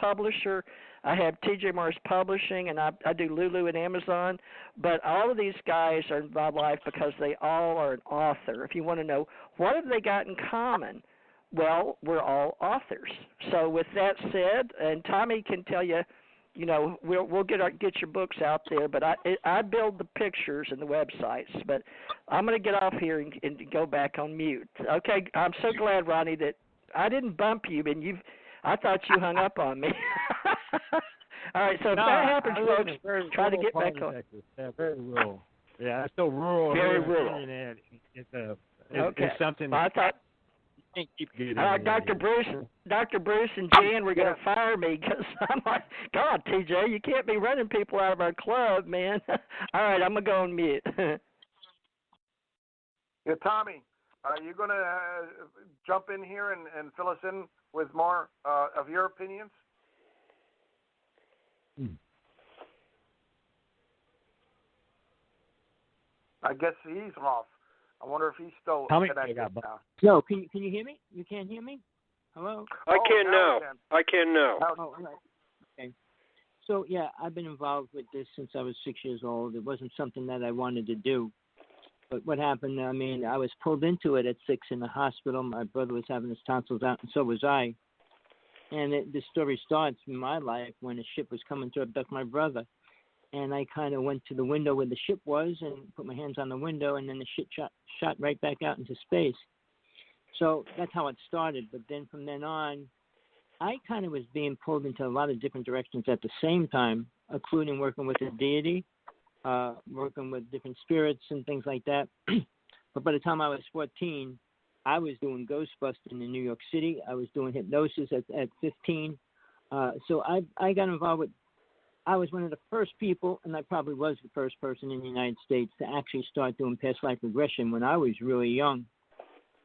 publisher. I have TJ Morris Publishing, and I do Lulu and Amazon. But all of these guys are in my life because they all are an author. If you want to know what have they got in common, well, we're all authors. So with that said, and Tommy can tell you, we'll get your books out there. But I build the pictures and the websites. But I'm going to get off here and go back on mute. Okay, I'm so glad, Ronnie, that I didn't bump you, and I thought you hung up on me. All right, so if that happens, folks, try to get back on. Yeah, very rural. Yeah, it's so rural. Very rural. It's something. Well, I thought. You can't keep getting Dr. Bruce and Jan were going to fire me because I'm like, God, TJ, you can't be running people out of our club, man. All right, I'm going to go on mute. Yeah, Tommy, are you going to jump in here and fill us in with more of your opinions? I guess he's off. I wonder if he's still connected now. No, can you hear me? You can't hear me? Hello? I can now. I can now. Oh, all right. Okay. So, yeah, I've been involved with this since I was 6 years old. It wasn't something that I wanted to do. But what happened, I was pulled into it at 6 in the hospital. My brother was having his tonsils out, and so was I. And the story starts in my life when a ship was coming to abduct my brother. And I kind of went to the window where the ship was and put my hands on the window, and then the ship shot right back out into space. So that's how it started. But then from then on, I kind of was being pulled into a lot of different directions at the same time, including working with a deity, working with different spirits and things like that. But by the time I was 14, I was doing Ghostbusting in New York City. I was doing hypnosis at 15. So I got involved with, I was one of the first people, and I probably was the first person in the United States to actually start doing past life regression when I was really young.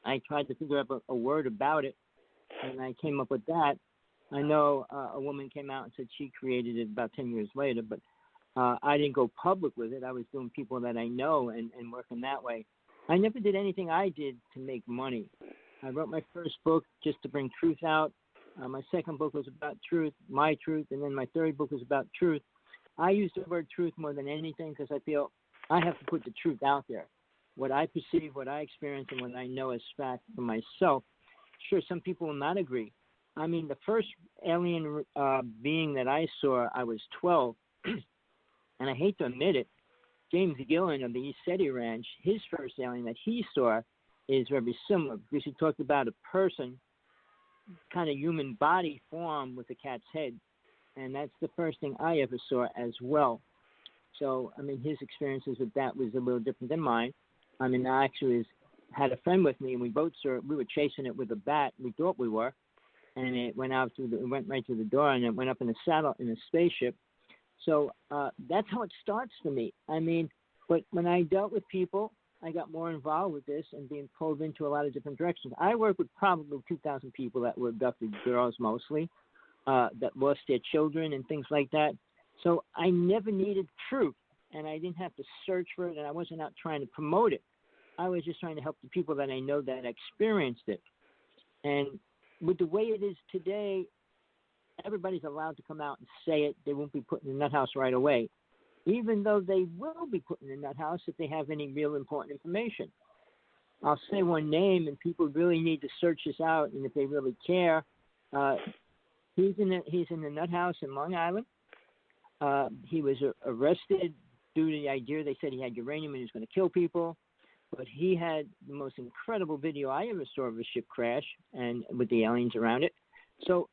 I tried to figure out a word about it, and I came up with that. I know a woman came out and said she created it about 10 years later, but I didn't go public with it. I was doing people that I know and working that way. I never did anything I did to make money. I wrote my first book just to bring truth out. My second book was about truth, my truth, and then my third book was about truth. I use the word truth more than anything because I feel I have to put the truth out there. What I perceive, what I experience, and what I know as fact for myself. Sure, some people will not agree. I mean, the first alien being that I saw, I was 12, and I hate to admit it, James Gillen of the East City Ranch, his first alien that he saw is very similar because he talked about a person, kind of human body form with a cat's head, and that's the first thing I ever saw as well. So, I mean, his experiences with that was a little different than mine. I mean, I actually had a friend with me, and we both saw it. We were chasing it with a bat. We thought we were, and it went right through the door, and it went up in a saddle in a spaceship. So that's how it starts for me. I mean, but when I dealt with people, I got more involved with this and being pulled into a lot of different directions. I work with probably 2,000 people that were abducted, girls mostly, that lost their children and things like that. So I never needed truth, and I didn't have to search for it, and I wasn't out trying to promote it. I was just trying to help the people that I know that experienced it. And with the way it is today, everybody's allowed to come out and say it. They won't be put in the nut house right away, even though they will be put in the nut house if they have any real important information. I'll say one name, and people really need to search this out, and if they really care, he's in the nut house in Long Island. He was arrested due to the idea they said he had uranium and he was going to kill people. But he had the most incredible video I ever saw of a ship crash and with the aliens around it. So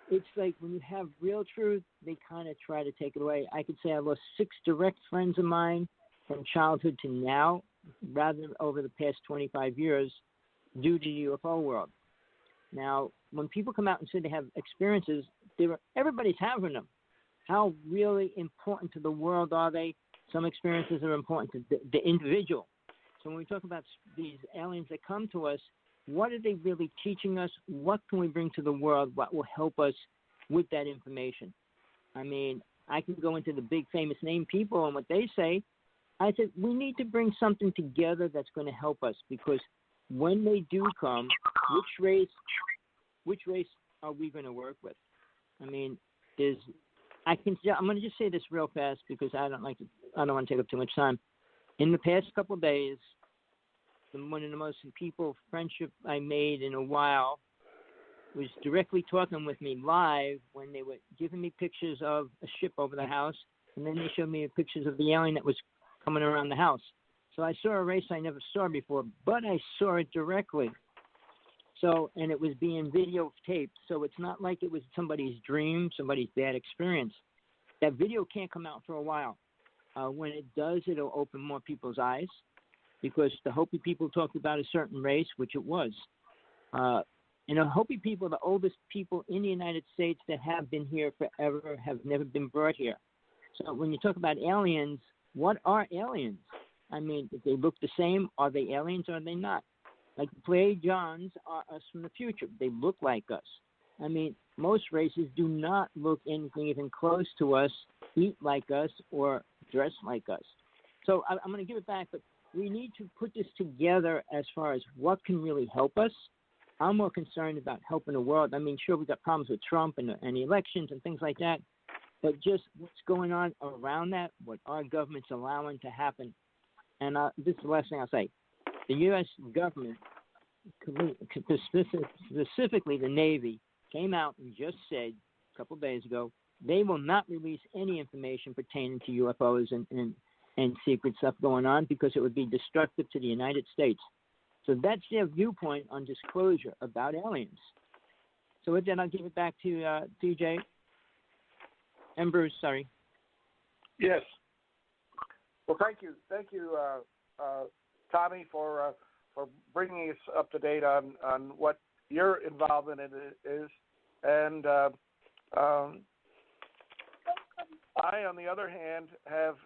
it's like when you have real truth, they kind of try to take it away. I could say I lost 6 direct friends of mine from childhood to now, rather than over the past 25 years, due to the UFO world. Now, when people come out and say they have experiences, everybody's having them. How really important to the world are they? Some experiences are important to the individual. So when we talk about these aliens that come to us, what are they really teaching us? What can we bring to the world? What will help us with that information? I mean, I can go into the big famous name people and what they say. I said, we need to bring something together that's going to help us, because when they do come, which race are we going to work with? I mean, I'm going to just say this real fast because I don't want to take up too much time. In the past couple of days, one of the most people friendship I made in a while was directly talking with me live when they were giving me pictures of a ship over the house, and then they showed me pictures of the alien that was coming around the house. So I saw a race I never saw before, but I saw it directly. So, and it was being videotaped, so it's not like it was somebody's dream, somebody's bad experience. That video can't come out for a while. When it does, it'll open more people's eyes, because the Hopi people talked about a certain race, which it was. And the Hopi people are the oldest people in the United States that have been here forever, have never been brought here. So when you talk about aliens, what are aliens? I mean, if they look the same, are they aliens or are they not? Like the Plejans are us from the future. They look like us. I mean, most races do not look anything even close to us, eat like us, or dress like us. So I'm going to give it back, but we need to put this together as far as what can really help us. I'm more concerned about helping the world. I mean, sure, we've got problems with Trump and the elections and things like that, but just what's going on around that, what our government's allowing to happen. And this is the last thing I'll say. The U.S. government, specifically the Navy, came out and just said a couple of days ago they will not release any information pertaining to UFOs and secret stuff going on because it would be destructive to the United States. So that's their viewpoint on disclosure about aliens. So with that, I'll give it back to TJ. And Bruce, sorry. Yes. Well, thank you, Tommy, for bringing us up to date on what your involvement in it is. And I, on the other hand, have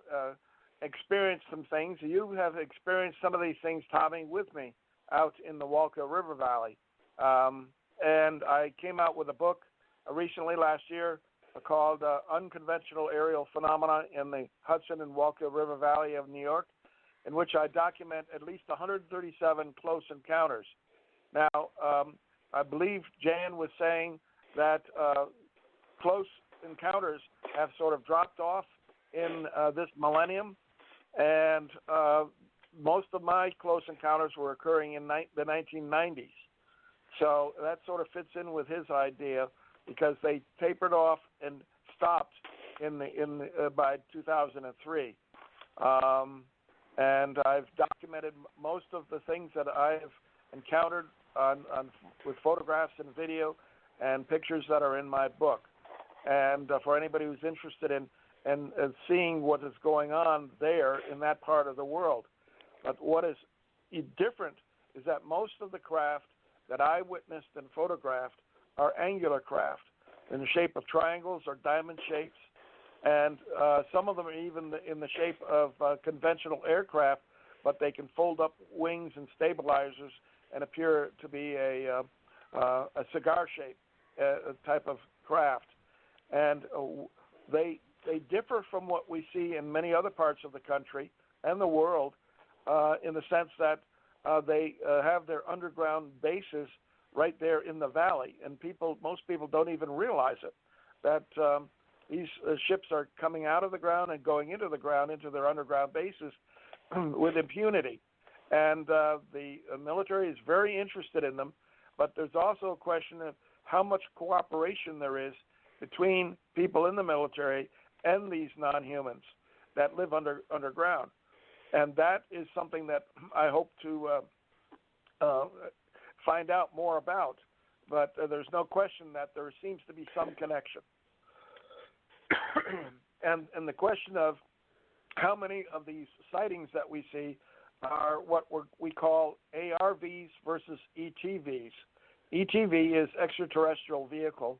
experienced some things. You have experienced some of these things, Tommy, with me out in the Wallkill River Valley. And I came out with a book recently last year called Unconventional Aerial Phenomena in the Hudson and Wallkill River Valley of New York, in which I document at least 137 close encounters. Now, I believe Jan was saying that close encounters have sort of dropped off in this millennium, and most of my close encounters were occurring in the 1990s. So that sort of fits in with his idea because they tapered off and stopped by 2003. And I've documented most of the things that I've encountered with photographs and video and pictures that are in my book. And for anybody who's interested in seeing what is going on there in that part of the world. But what is different is that most of the craft that I witnessed and photographed are angular craft in the shape of triangles or diamond shapes, and some of them are even in the shape of conventional aircraft, but they can fold up wings and stabilizers and appear to be a cigar shape type of craft. And they differ from what we see in many other parts of the country and the world in the sense that they have their underground bases right there in the valley, and most people don't even realize it, that these ships are coming out of the ground and going into the ground, into their underground bases with impunity. And the military is very interested in them, but there's also a question of how much cooperation there is between people in the military and these non-humans that live underground. And that is something that I hope to find out more about. But there's no question that there seems to be some connection. and the question of how many of these sightings that we see are what we call ARVs versus ETVs. ETV is extraterrestrial vehicle.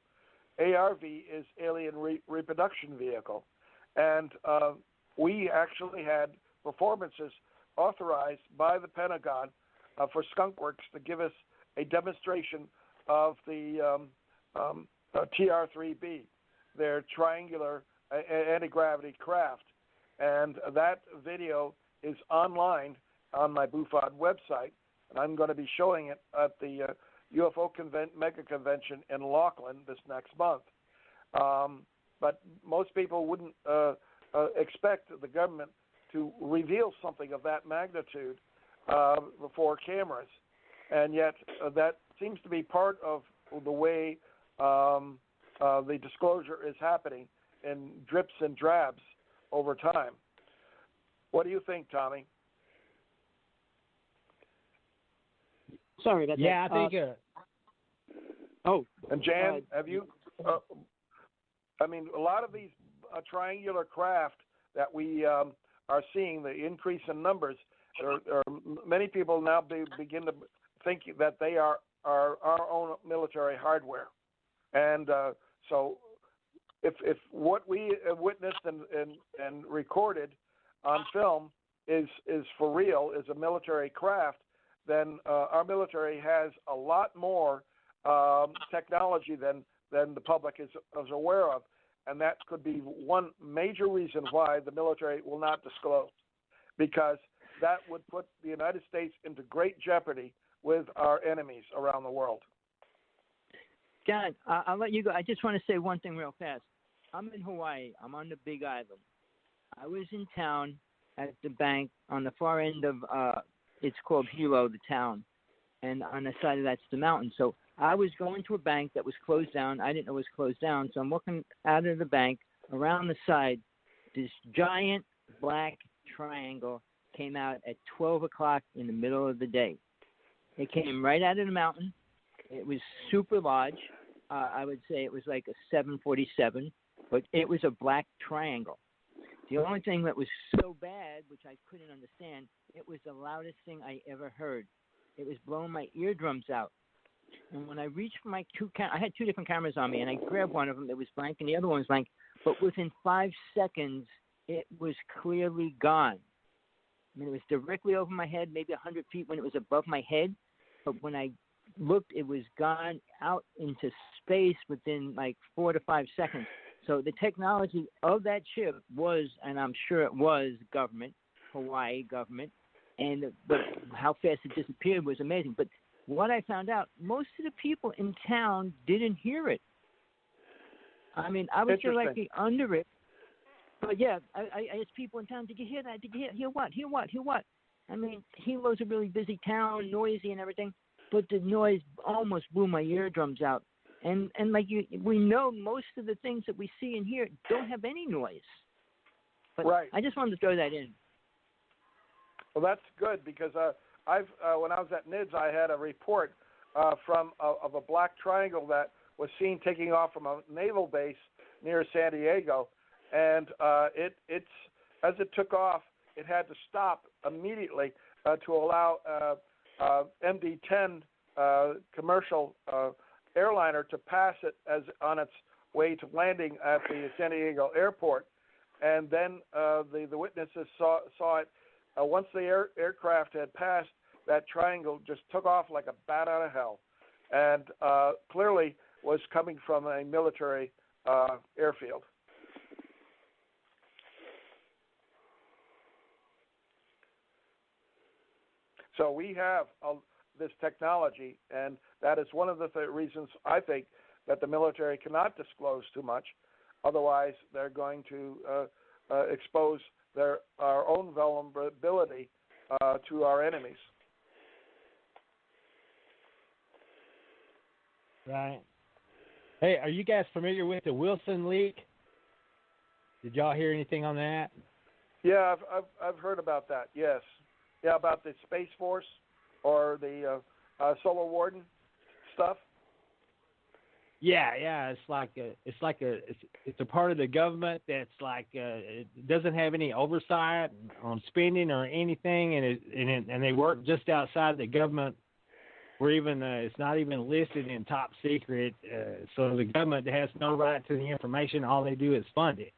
ARV is alien reproduction vehicle. And we actually had performances authorized by the Pentagon for Skunk Works to give us a demonstration of the TR-3B, their triangular anti-gravity craft. And that video is online on my Buford website, and I'm going to be showing it at the UFO Mega Convention in Laughlin this next month. but most people wouldn't expect the government to reveal something of that magnitude before cameras, and yet that seems to be part of the way the disclosure is happening in drips and drabs over time. What do you think, Tommy? Sorry about that. Yeah, I think. And Jan, have you? I mean, a lot of these triangular craft that we are seeing, the increase in numbers, many people now begin to think that they are our own military hardware, and so if what we witnessed and recorded on film is for real, is a military craft, then our military has a lot more technology than the public is aware of, and that could be one major reason why the military will not disclose, because that would put the United States into great jeopardy with our enemies around the world. John, I'll let you go. I just want to say one thing real fast. I'm in Hawaii. I'm on the Big Island. I was in town at the bank on the far end of, it's called Hilo, the town, and on the side of that's the mountain. So I was going to a bank that was closed down. I didn't know it was closed down, so I'm walking out of the bank. Around the side, this giant black triangle came out at 12 o'clock in the middle of the day. It came right out of the mountain. It was super large. I would say it was like a 747, but it was a black triangle. The only thing that was so bad, which I couldn't understand, it was the loudest thing I ever heard. It was blowing my eardrums out. And when I reached for my I had two different cameras on me, and I grabbed one of them. It was blank, and the other one was blank. But within 5 seconds, it was clearly gone. I mean, it was directly over my head, maybe 100 feet when it was above my head. But when I looked, it was gone out into space within like 4 to 5 seconds. So the technology of that ship was, and I'm sure it was, government, Hawaii government, but how fast it disappeared was amazing. But what I found out, most of the people in town didn't hear it. I mean, I was directly under it. But yeah, I asked people in town, did you hear that? Did you hear what? Hear what? Hear what? I mean, Hilo's a really busy town, noisy and everything, but the noise almost blew my eardrums out. And like we know most of the things that we see and hear don't have any noise. But right. I just wanted to throw that in. Well, that's good, because I've when I was at NIDS, I had a report of a black triangle that was seen taking off from a naval base near San Diego, and it's as it took off, it had to stop immediately to allow MD-10 commercial airliner to pass it as on its way to landing at the San Diego airport, and then the witnesses saw it. Once the aircraft had passed, that triangle just took off like a bat out of hell, and clearly was coming from a military airfield. So we have this technology, and that is one of the reasons I think that the military cannot disclose too much. Otherwise, they're going to expose our own vulnerability to our enemies. Right. Hey, are you guys familiar with the Wilson leak? Did y'all hear anything on that? Yeah, I've heard about that. Yes. Yeah, about the Space Force or the Solar Warden stuff. Yeah. It's a part of the government that's like it doesn't have any oversight on spending or anything, and they work just outside the government, where even it's not even listed in top secret. So the government has no right to the information. All they do is fund it,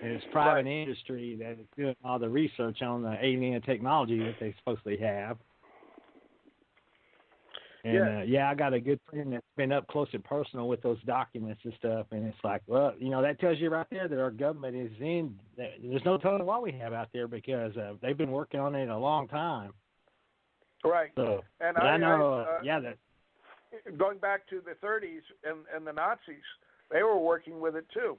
and it's private industry that is doing all the research on the alien technology that they supposedly have. And, I got a good friend that's been up close and personal with those documents and stuff. And it's like, well, that tells you right there that our government is in. There's no telling what we have out there, because they've been working on it a long time. Right. So, and I know, going back to the 30s and the Nazis, they were working with it too.